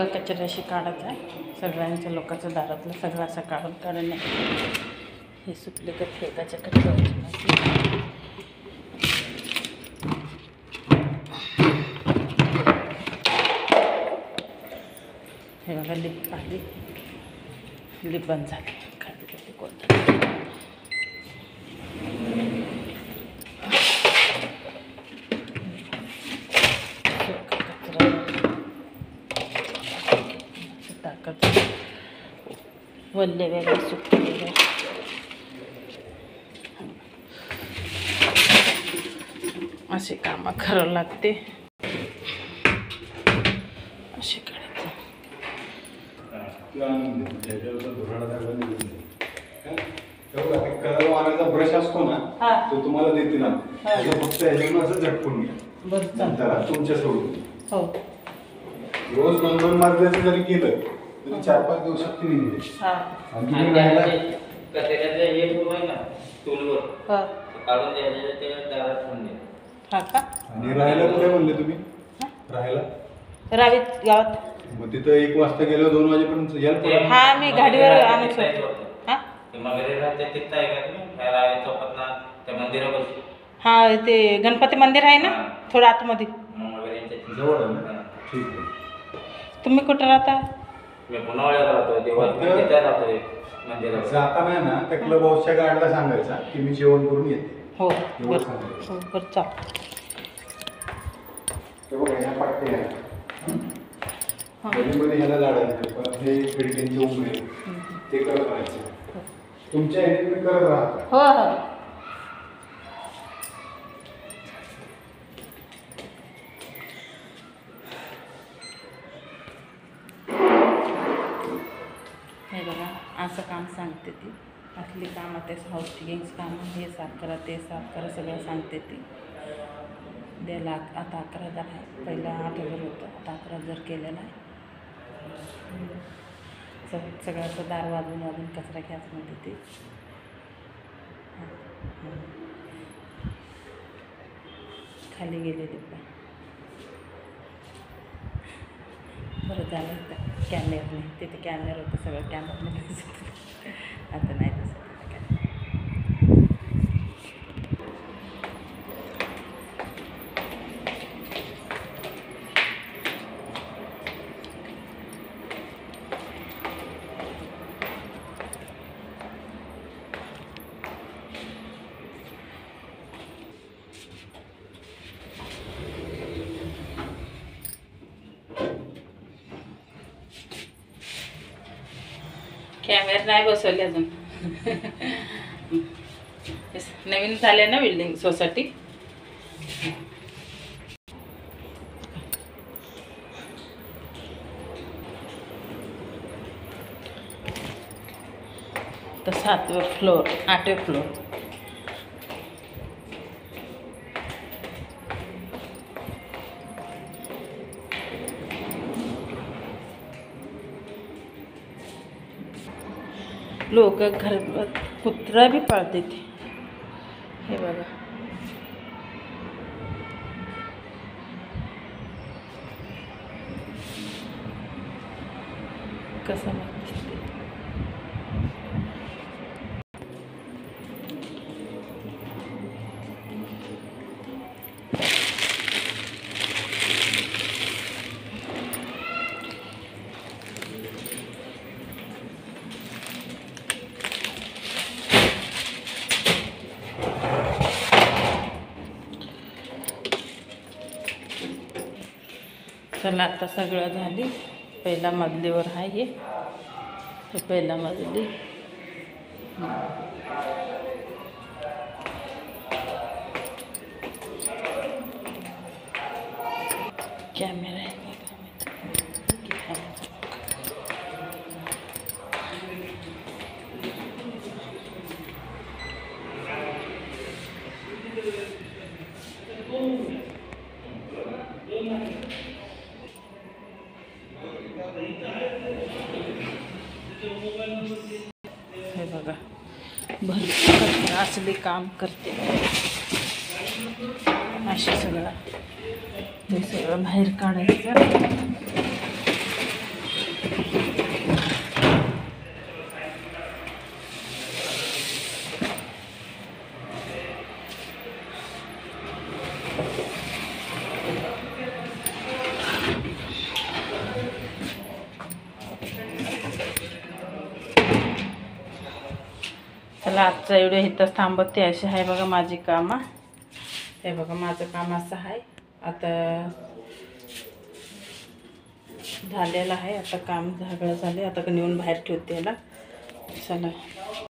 सगळं कचऱ्याशी काढायचं आहे. सगळ्यांच्या लोकांच्या दारातलं सगळं असं काढणे. हे सुटले का फेकाच्या कचऱ्याची. हे बघा लिप आली, लिप बंद झाली. खाली खाली कोणतं टाकायचं, वल्ले वेगळे सुकले वेगळे. असे कामं करावं लागते. असे करायचं. कलर मारायचा ब्रश असतो ना, तो तुम्हाला देते ना, फक्त ह्याच्याकडून असं झटकून घ्या तुमच्या सोडून. हो, रोज 2-2 मार्गाचं जरी केलं तरी 4-5 दिवसात ती निघते. हा का? आणि राहायला कुठे म्हणले तुम्ही? राहायला रावीत गावात. मग तिथं 1 वाजता गेलो 2 वाजेपर्यंत याल. हा, मी गाडीवर आणू शकतो. हा, ते गणपती मंदिर आहे ना, थोडं आतमध्ये. जवळ आहे ना? ठीक आहे. तुम्ही कुठं राहता? जाता नाही ना, त्या क्लब हाऊसच्या गाडीला सांगायचा की मी जेवण करून येते. हो बरं चाल. ते बघा ह्या पट्ट्या मध्ये ह्याला झाडायचं, हे खिडक्यांचे उघडे ते करत राहायचं. तुमच्या ह्याने तुम्ही करत राहा. हो हो. हे बघा असं काम सांगते ती. असली कामं ते हाऊसकीपिंगचं काम, हे साफ करा ते साफ करा सगळं सांगते ती. द्यायला आता 11,000 आहे. पहिला 8,000 होतं, आता 11,000 केलेलं आहे. सगळ्याचं दार वाजून कचरा घ्यायचं म्हणते ती. खाली गेलेली पण बरं झालं कॅमेरा नाही. तिथे कॅमेरा होतं, सगळं कॅमेरामध्ये दिसत. आता नाही दिसत. कॅमेरा नाही बसवले अजून. नवीन झाले ना बिल्डिंग सोसायटी. तर 7वे फ्लोर 8वे फ्लोर. लोक घरात कुत्रा बी पाळते ते. हे बघा कसं दिसते. चला आता सगळं झाली. पहिला मजलीवर आहे हे पहिला मजली. कॅमेरा आहे. हे बघा भरपूर असले काम करते. असे सगळं हे सगळं बाहेर काढायचं. आजचा व्हिडिओ इथंच थांबवते. अशी आहे बघा माझी कामं. हे बघा माझं काम असं आहे. आता झालेलं आहे. आता काम सगळं झाले. आता नेऊन बाहेर ठेवते याला. चला.